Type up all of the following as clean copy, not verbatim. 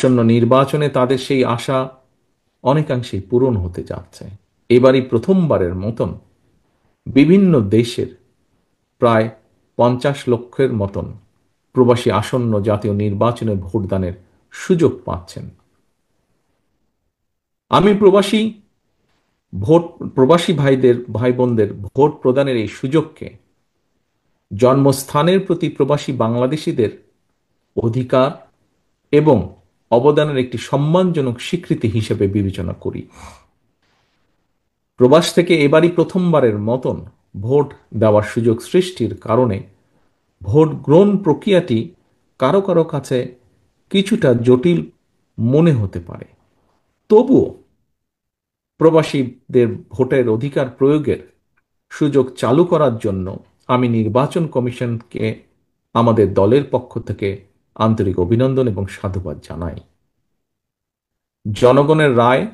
আসন্ন নির্বাচনে তাদের সেই আশা অনেকাংশেই পূরণ হতে যাচ্ছে। এবারই প্রথমবারের মতন বিভিন্ন দেশের প্রায় 50 লক্ষের মতন প্রবাসী আসন্ন জাতীয় নির্বাচনে ভোটদানের সুযোগ পাচ্ছেন। আমি ভোট প্রবাসী ভাই বোনদের ভোট প্রদানের এই সুযোগকে জন্মস্থানের প্রতি প্রবাসী বাংলাদেশিদের অধিকার এবং অবদানের একটি সম্মানজনক স্বীকৃতি হিসেবে বিবেচনা করি। প্রবাস থেকে এবারই প্রথমবারের মতন ভোট দেওয়ার সুযোগ সৃষ্টির কারণে ভোট গ্রহণ প্রক্রিয়াটি কারো কারো কাছে কিছুটা জটিল মনে হতে পারে। তবুও প্রবাসীদের ভোটের অধিকার প্রয়োগের সুযোগ চালু করার জন্য আমি নির্বাচন কমিশনকে আমাদের দলের পক্ষ থেকে আন্তরিক অভিনন্দন এবং সাধুবাদ জানাই। জনগণের রায়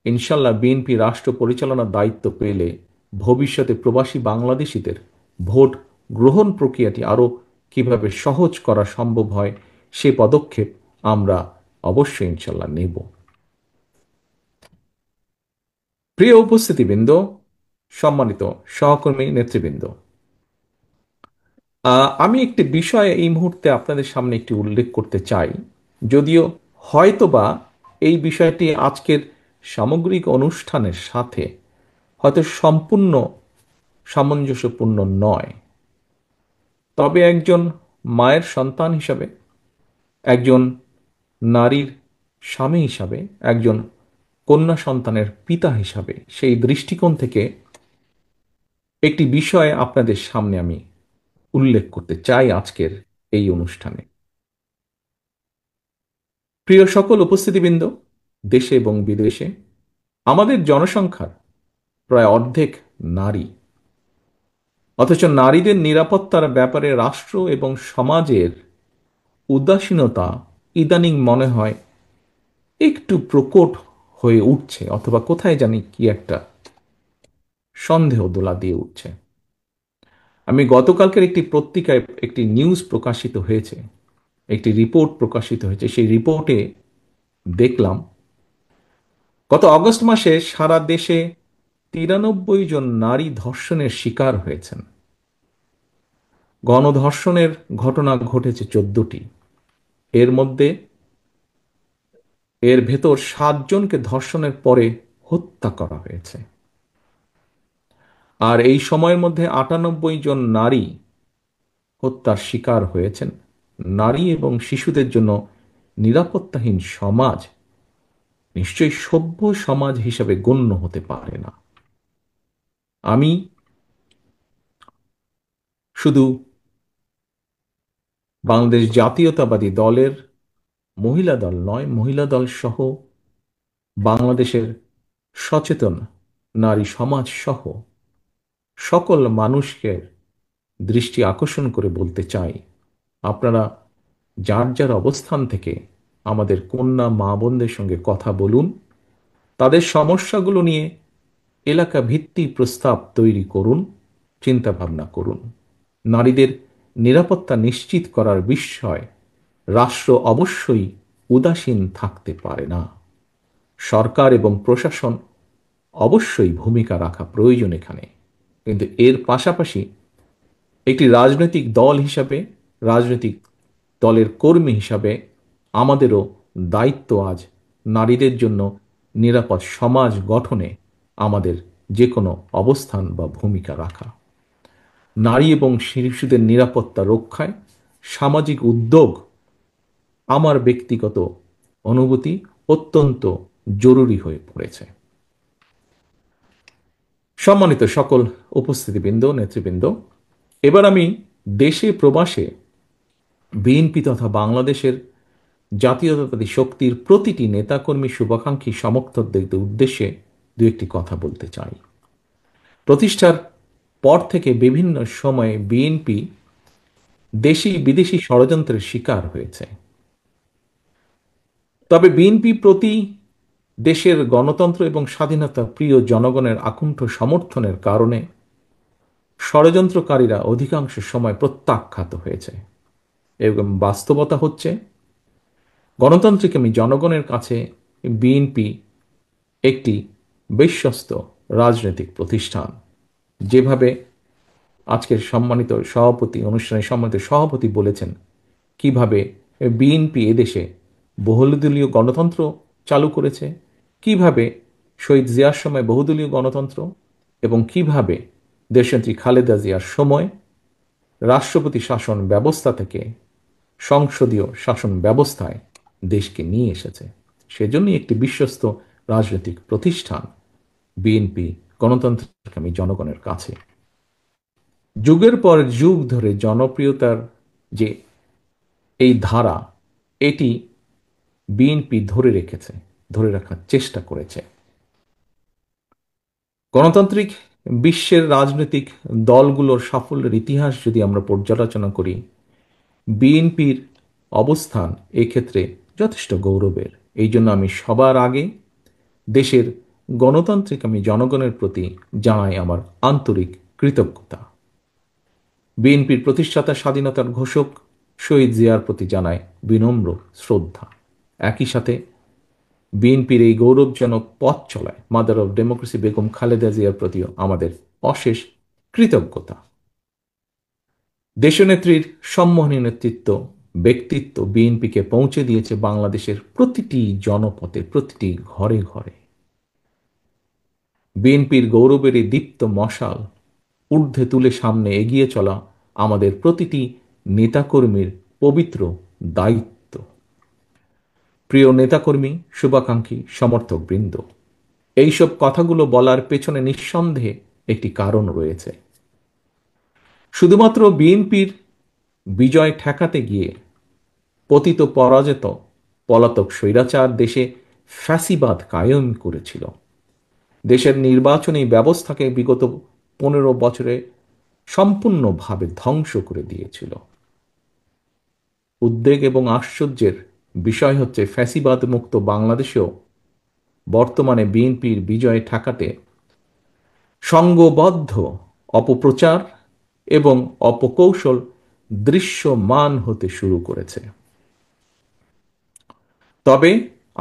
ইনশাল্লাহ বিএনপি রাষ্ট্র পরিচালনার দায়িত্ব পেলে ভবিষ্যতে প্রবাসী বাংলাদেশিদের ভোট গ্রহণ প্রক্রিয়াটি আরও কিভাবে সহজ করা সম্ভব হয় সে পদক্ষেপ আমরা অবশ্যই ইনশাল্লাহ নেব। প্রিয় উপস্থিতিবৃন্দ, সম্মানিত সহকর্মী নেতৃবৃন্দ, আমি একটি বিষয় এই মুহূর্তে আপনাদের সামনে একটি উল্লেখ করতে চাই, যদিও হয়তোবা এই বিষয়টি আজকের সামগ্রিক অনুষ্ঠানের সাথে হয়তো সম্পূর্ণ সামঞ্জস্যপূর্ণ নয়। তবে একজন মায়ের সন্তান হিসাবে, একজন নারীর স্বামী হিসাবে, একজন কন্যা সন্তানের পিতা হিসাবে সেই দৃষ্টিকোণ থেকে একটি বিষয় আপনাদের সামনে আমি উল্লেখ করতে চাই আজকের এই অনুষ্ঠানে। প্রিয় সকল উপস্থিতিবৃন্দ, দেশে এবং বিদেশে আমাদের জনসংখ্যার প্রায় অর্ধেক নারী, অথচ নারীদের নিরাপত্তার ব্যাপারে রাষ্ট্র এবং সমাজের উদাসীনতা ইদানিং মনে হয় একটু প্রকট হয়ে উঠছে, অথবা কোথায় জানি কি একটা সন্দেহ দোলা দিয়ে উঠছে। আমি গতকালকের একটি পত্রিকায় একটি নিউজ প্রকাশিত হয়েছে, একটি রিপোর্ট প্রকাশিত হয়েছে। সেই রিপোর্টে দেখলাম গত অগস্ট মাসে সারা দেশে 93 জন নারী ধর্ষণের শিকার হয়েছেন। গণধর্ষণের ঘটনা ঘটেছে 14টি। এর মধ্যে এর ভেতর 7 জনকে ধর্ষণের পরে হত্যা করা হয়েছে। আর এই সময়ের মধ্যে 98 জন নারী হত্যার শিকার হয়েছেন। নারী এবং শিশুদের জন্য নিরাপত্তাহীন সমাজ নিশ্চয়ই সভ্য সমাজ হিসাবে গণ্য হতে পারে না। আমি শুধু বাংলাদেশ জাতীয়তাবাদী দলের মহিলা দল নয়, মহিলা দল সহ বাংলাদেশের সচেতন নারী সমাজ সহ সকল মানুষকে দৃষ্টি আকর্ষণ করে বলতে চাই, আপনারা যার যার অবস্থান থেকে আমাদের কন্যা মা বোনদের সঙ্গে কথা বলুন, তাদের সমস্যাগুলো নিয়ে এলাকা ভিত্তিক প্রস্তাব তৈরি করুন, চিন্তা ভাবনা করুন। নারীদের নিরাপত্তা নিশ্চিত করার বিষয়ে রাষ্ট্র অবশ্যই উদাসীন থাকতে পারে না। সরকার এবং প্রশাসন অবশ্যই ভূমিকা রাখা প্রয়োজন এখানে। কিন্তু এর পাশাপাশি একটি রাজনৈতিক দল হিসাবে, রাজনৈতিক দলের কর্মী হিসাবে আমাদেরও দায়িত্ব আজ নারীদের জন্য নিরাপদ সমাজ গঠনে আমাদের যে কোনো অবস্থান বা ভূমিকা রাখা। নারী এবং শিশুদের নিরাপত্তা রক্ষায় সামাজিক উদ্যোগ আমার ব্যক্তিগত অনুভূতি অত্যন্ত জরুরি হয়ে পড়েছে। সম্মানিত সকল উপস্থিতিবৃন্দ, নেতৃবৃন্দ, এবার আমি দেশে প্রবাসে বিএনপি তথা বাংলাদেশের জাতীয়তাবাদী শক্তির প্রতিটি নেতাকর্মী, শুভাকাঙ্ক্ষী, সমর্থকদের উদ্দেশ্যে দু একটি কথা বলতে চাই। প্রতিষ্ঠার পর থেকে বিভিন্ন সময়ে বিএনপি দেশি বিদেশি ষড়যন্ত্রের শিকার হয়েছে। তবে বিএনপি প্রতি দেশের গণতন্ত্র এবং স্বাধীনতা প্রিয় জনগণের আকুণ্ঠ সমর্থনের কারণে ষড়যন্ত্রকারীরা অধিকাংশ সময় প্রত্যাখ্যাত হয়েছে। এবং বাস্তবতা হচ্ছে গণতান্ত্রিক আমি জনগণের কাছে বিএনপি একটি বিশ্বস্ত রাজনৈতিক প্রতিষ্ঠান। যেভাবে আজকের সম্মানিত সভাপতি, অনুষ্ঠানের সম্মানিত সভাপতি বলেছেন কিভাবে বিএনপি এদেশে বহুদলীয় গণতন্ত্র চালু করেছে, কিভাবে শহীদ জিয়ার সময় বহুদলীয় গণতন্ত্র এবং কিভাবে দেশনেত্রী খালেদা জিয়ার সময় রাষ্ট্রপতি শাসন ব্যবস্থা থেকে সংসদীয় শাসন ব্যবস্থায় দেশকে নিয়ে এসেছে। সেজন্যই একটি বিশ্বস্ত রাজনৈতিক প্রতিষ্ঠান বিএনপি গণতন্ত্রকামী জনগণের কাছে। যুগের পর যুগ ধরে জনপ্রিয়তার যে এই ধারা, এটি বিএনপি ধরে রেখেছে, ধরে রাখার চেষ্টা করেছে। গণতান্ত্রিক বিশ্বের রাজনৈতিক দলগুলোর সাফল্যের ইতিহাস যদি আমরা পর্যালোচনা করি, বিএনপির অবস্থান এক্ষেত্রে যথেষ্ট গৌরবের। এই জন্য আমি সবার আগে দেশের গণতান্ত্রিক আমি জনগণের প্রতি জানাই আমার আন্তরিক কৃতজ্ঞতা। বিএনপির প্রতিষ্ঠাতা স্বাধীনতার ঘোষক শহীদ জিয়ার প্রতি জানায় বিনম্র শ্রদ্ধা। একই সাথে বিএনপির এই গৌরবজনক পথ চলায় mother of democracy Begum Khaleda জিয়ার প্রতিও আমাদের অশেষ কৃতজ্ঞতা। দেশনেত্রীর সম্মোহনী নেতৃত্ব, ব্যক্তিত্ব বিএনপিকে পৌঁছে দিয়েছে বাংলাদেশের প্রতিটি জনপথে, প্রতিটি ঘরে ঘরে। বিএনপির গৌরবের এই দীপ্ত মশাল ঊর্ধ্বে তুলে সামনে এগিয়ে চলা আমাদের প্রতিটি নেতাকর্মীর পবিত্র দায়িত্ব। প্রিয় নেতাকর্মী, শুভাকাঙ্ক্ষী, সমর্থকবৃন্দ, এইসব কথাগুলো বলার পেছনে নিঃসন্দেহে একটি কারণ রয়েছে। শুধুমাত্র বিএনপির বিজয় ঠেকাতে গিয়ে পতিত পরাজিত পলাতক স্বৈরাচার দেশে ফ্যাসিবাদ কায়েম করেছিল। দেশের নির্বাচনী ব্যবস্থাকে বিগত 15 বছরে সম্পূর্ণভাবে ধ্বংস করে দিয়েছিল। উদ্বেগ এবং আশ্চর্যের বিষয় হচ্ছে ফ্যাসিবাদ মুক্ত বাংলাদেশেও বর্তমানে বিএনপির বিজয় ঠেকাতে সংঘবদ্ধ অপপ্রচার এবং অপকৌশল দৃশ্যমান হতে শুরু করেছে। তবে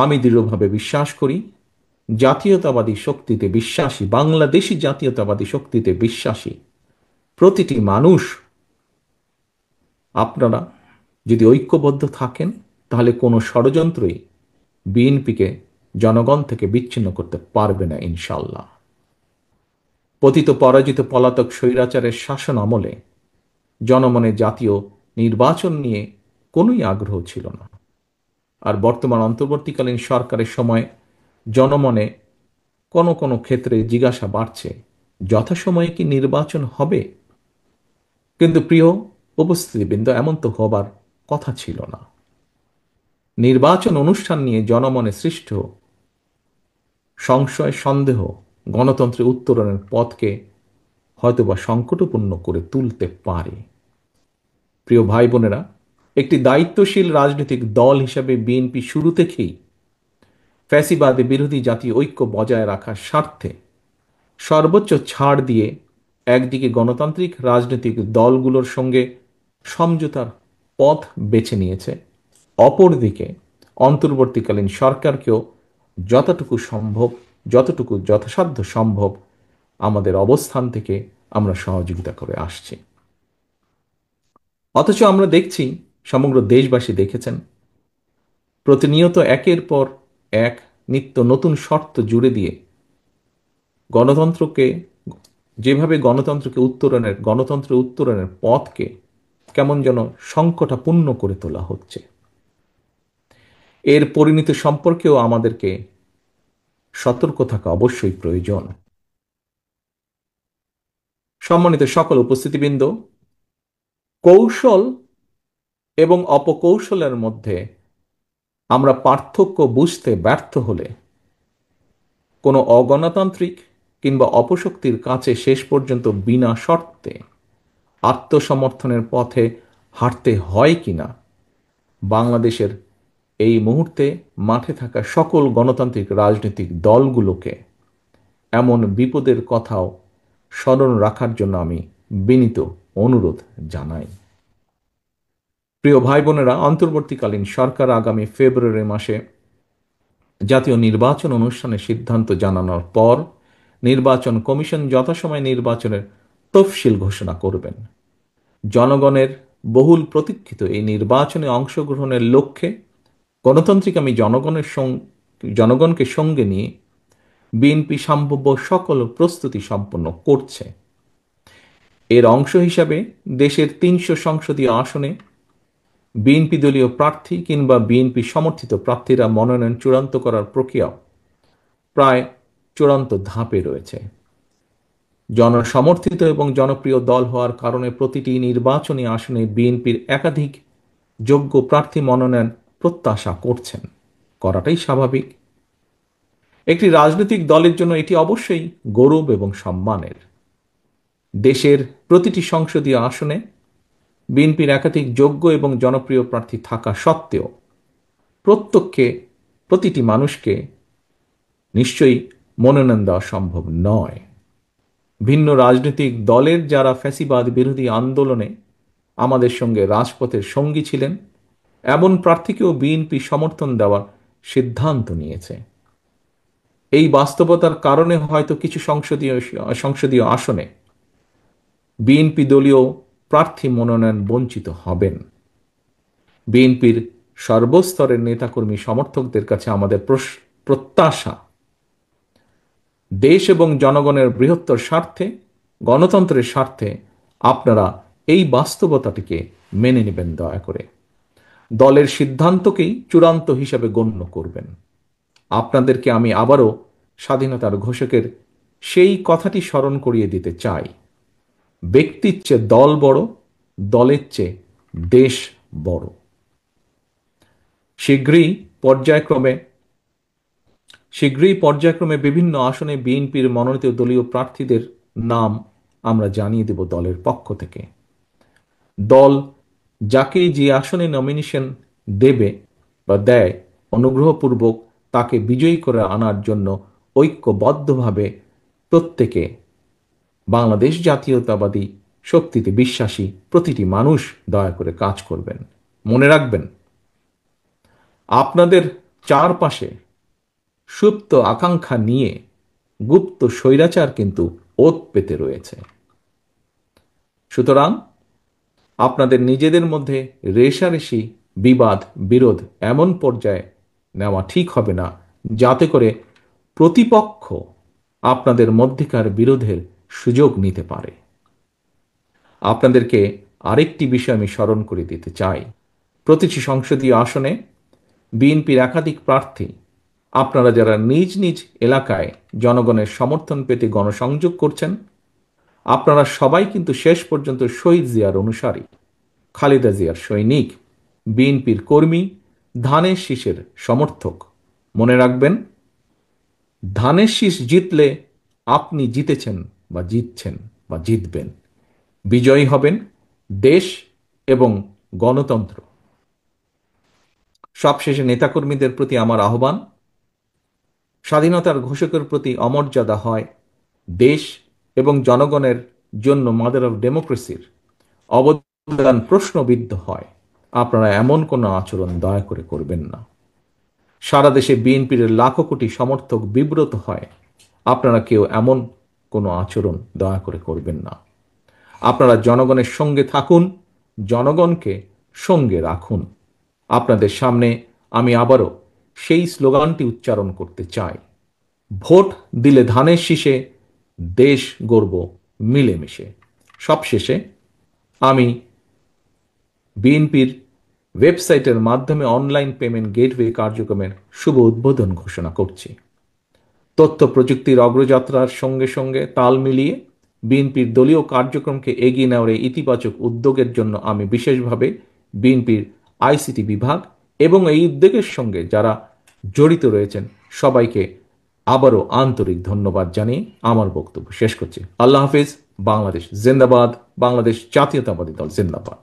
আমি দৃঢ়ভাবে বিশ্বাস করি, জাতীয়তাবাদী শক্তিতে বিশ্বাসী, বাংলাদেশি জাতীয়তাবাদী শক্তিতে বিশ্বাসী প্রতিটি মানুষ, আপনারা যদি ঐক্যবদ্ধ থাকেন তাহলে কোনো ষড়যন্ত্রই বিএনপিকে জনগণ থেকে বিচ্ছিন্ন করতে পারবে না ইনশাল্লাহ। পতিত পরাজিত পলাতক স্বৈরাচারের শাসন আমলে জনমনে জাতীয় নির্বাচন নিয়ে কোনোই আগ্রহ ছিল না। আর বর্তমান অন্তর্বর্তীকালীন সরকারের সময় জনমনে কোনো কোনো ক্ষেত্রে জিজ্ঞাসা বাড়ছে, যথাসময়ে কি নির্বাচন হবে? কিন্তু প্রিয় উপস্থিতিবৃন্দ, এমন তো হবার কথা ছিল না। নির্বাচন অনুষ্ঠান নিয়ে জনমনে সৃষ্ট সংশয়, সন্দেহ গণতন্ত্রের উত্তরণের পথকে হয়তোবা সংকটপূর্ণ করে তুলতে পারে। প্রিয় ভাই বোনেরা, একটি দায়িত্বশীল রাজনৈতিক দল হিসাবে বিএনপি শুরু থেকেই ফ্যাসিবাদে বিরোধী জাতীয় ঐক্য বজায় রাখার স্বার্থে সর্বোচ্চ ছাড় দিয়ে একদিকে গণতান্ত্রিক রাজনৈতিক দলগুলোর সঙ্গে সমঝোতার পথ বেছে নিয়েছে, অপরদিকে অন্তর্বর্তীকালীন সরকারকেও যতটুকু সম্ভব, যতটুকু যথাসাধ্য সম্ভব আমাদের অবস্থান থেকে আমরা সহযোগিতা করে আসছি। অথচ আমরা দেখছি, সমগ্র দেশবাসী দেখেছেন, প্রতিনিয়ত একের পর এক নিত্য নতুন শর্ত জুড়ে দিয়ে গণতন্ত্রকে, যেভাবে গণতন্ত্রের উত্তরণের পথকে কেমন যেন সংকটাপূর্ণ করে তোলা হচ্ছে। এর পরিণতি সম্পর্কেও আমাদেরকে সতর্ক থাকা অবশ্যই প্রয়োজন। সম্মানিত সকল উপস্থিতিবৃন্দ, কৌশল এবং অপকৌশলের মধ্যে আমরা পার্থক্য বুঝতে ব্যর্থ হলে কোনো অগণতান্ত্রিক কিংবা অপশক্তির কাছে শেষ পর্যন্ত বিনা শর্তে আত্মসমর্থনের পথে হাঁটতে হয় কিনা, বাংলাদেশের এই মুহূর্তে মাঠে থাকা সকল গণতান্ত্রিক রাজনৈতিক দলগুলোকে এমন বিপদের কথাও স্মরণ রাখার জন্য আমি বিনীত অনুরোধ জানাই। প্রিয় ভাই বোনেরা, অন্তর্বর্তীকালীন সরকার আগামী ফেব্রুয়ারি মাসে জাতীয় নির্বাচন অনুষ্ঠানের সিদ্ধান্ত জানানোর পর নির্বাচন কমিশন যথাসময়ে নির্বাচনের তফসিল ঘোষণা করবেন। জনগণের বহুল প্রতীক্ষিত এই নির্বাচনে অংশগ্রহণের লক্ষ্যে গণতান্ত্রিক আমি জনগণকে সঙ্গে নিয়ে বিএনপি সম্ভাব্য সকল প্রস্তুতি সম্পন্ন করছে। এর অংশ হিসাবে দেশের ৩০০ সংসদীয় আসনে বিএনপি দলীয় প্রার্থী কিংবা বিএনপি সমর্থিত প্রার্থীরা মনোনয়ন চূড়ান্ত করার প্রক্রিয়া প্রায় চূড়ান্ত ধাপে রয়েছে। জনসমর্থিত এবং জনপ্রিয় দল হওয়ার কারণে প্রতিটি নির্বাচনী আসনে বিএনপির একাধিক যোগ্য প্রার্থী মনোনয়ন প্রত্যাশা করছেন, করাটাই স্বাভাবিক। একটি রাজনৈতিক দলের জন্য এটি অবশ্যই গৌরব এবং সম্মানের। দেশের প্রতিটি সংসদীয় আসনে বিএনপির একাধিক যোগ্য এবং জনপ্রিয় প্রার্থী থাকা সত্ত্বেও প্রত্যেককে প্রতিটি মানুষকে নিশ্চয়ই মনোনয়ন দেওয়া সম্ভব নয়। ভিন্ন রাজনৈতিক দলের যারা ফ্যাসিবাদ বিরোধী আন্দোলনে আমাদের সঙ্গে রাজপথের সঙ্গী ছিলেন, এমন প্রার্থীকেও বিএনপি সমর্থন দেওয়ার সিদ্ধান্ত নিয়েছে। এই বাস্তবতার কারণে হয়তো কিছু সংসদীয় আসনে বিএনপি দলীয় প্রার্থী মনোনয়ন বঞ্চিত হবেন। বিএনপির সর্বস্তরের নেতাকর্মী সমর্থকদের কাছে আমাদের প্রত্যাশা, দেশ এবং জনগণের বৃহত্তর স্বার্থে, গণতন্ত্রের স্বার্থে আপনারা এই বাস্তবতাটিকে মেনে নেবেন দয়া করে। দলের সিদ্ধান্তকেই চূড়ান্ত হিসাবে গণ্য করবেন। আপনাদেরকে আমি আবারও স্বাধীনতার ঘোষকের সেই কথাটি স্মরণ করিয়ে দিতে চাই, ব্যক্তির চেয়ে দল বড়, দলের চেয়ে দেশ বড়। শীঘ্রই পর্যায়ক্রমে বিভিন্ন আসনে বিএনপির মনোনীত দলীয় প্রার্থীদের নাম আমরা জানিয়ে দেব দলের পক্ষ থেকে। দল যাকে যে আসনে নমিনেশন দেবে বা দেয়, অনুগ্রহপূর্বক তাকে বিজয়ী করে আনার জন্য ঐক্যবদ্ধভাবে প্রত্যেকে বাংলাদেশ জাতীয়তাবাদী শক্তিতে বিশ্বাসী প্রতিটি মানুষ দয়া করে কাজ করবেন। মনে রাখবেন, আপনাদের চারপাশে সুপ্ত আকাঙ্ক্ষা নিয়ে গুপ্ত স্বৈরাচার কিন্তু ওত পেতে রয়েছে। সুতরাং আপনাদের নিজেদের মধ্যে রেষারেষি, বিবাদ, বিরোধ এমন পর্যায়ে নেওয়া ঠিক হবে না যাতে করে প্রতিপক্ষ আপনাদের মধ্যেকার বিরোধের সুযোগ নিতে পারে। আপনাদেরকে আরেকটি বিষয় আমি স্মরণ করে দিতে চাই। প্রতিটি সংসদীয় আসনে বিএনপির একাধিক প্রার্থী, আপনারা যারা নিজ নিজ এলাকায় জনগণের সমর্থন পেতে গণসংযোগ করছেন, আপনারা সবাই কিন্তু শেষ পর্যন্ত শহীদ জিয়ার অনুসারী, খালেদা জিয়ার সৈনিক, বিএনপির কর্মী, ধানের শীষের সমর্থক। মনে রাখবেন, ধানের শীষ জিতলে আপনি জিতেছেন বা জিতছেন বা জিতবেন। বিজয়ী হবেন দেশ এবং গণতন্ত্র। সবশেষে নেতাকর্মীদের প্রতি আমার আহ্বান, স্বাধীনতার ঘোষকের প্রতি অমর্যাদা হয় দেশ এবং জনগণের জন্য মাদার অফ ডেমোক্রেসির অবদান প্রশ্নবিদ্ধ হয়। আপনারা এমন কোনো আচরণ দয়া করে করবেন না। সারা দেশে বিএনপির লাখো কোটি সমর্থক বিব্রত হয়, আপনারা কেউ এমন কোনো আচরণ দয়া করে করবেন না। আপনারা জনগণের সঙ্গে থাকুন, জনগণকে সঙ্গে রাখুন। আপনাদের সামনে আমি আবারও সেই স্লোগানটি উচ্চারণ করতে চাই, ভোট দিলে ধানের শীষে, দেশ গড়ব মিলেমিশে। সবশেষে আমি বিএনপির ওয়েবসাইটের মাধ্যমে অনলাইন পেমেন্ট গেটওয়ে কার্যক্রমের শুভ উদ্বোধন ঘোষণা করছি। তথ্য প্রযুক্তির অগ্রযাত্রার সঙ্গে সঙ্গে তাল মিলিয়ে বিএনপির দলীয় কার্যক্রমকে এগিয়ে নেওয়ার এই ইতিবাচক উদ্যোগের জন্য আমি বিশেষভাবে বিএনপির আইসিটি বিভাগ এবং এই উদ্যোগের সঙ্গে যারা জড়িত রয়েছেন সবাইকে আবারও আন্তরিক ধন্যবাদ জানিয়ে আমার বক্তব্য শেষ করছি। আল্লাহ হাফিজ। বাংলাদেশ জিন্দাবাদ। বাংলাদেশ জাতীয়তাবাদী দল জিন্দাবাদ।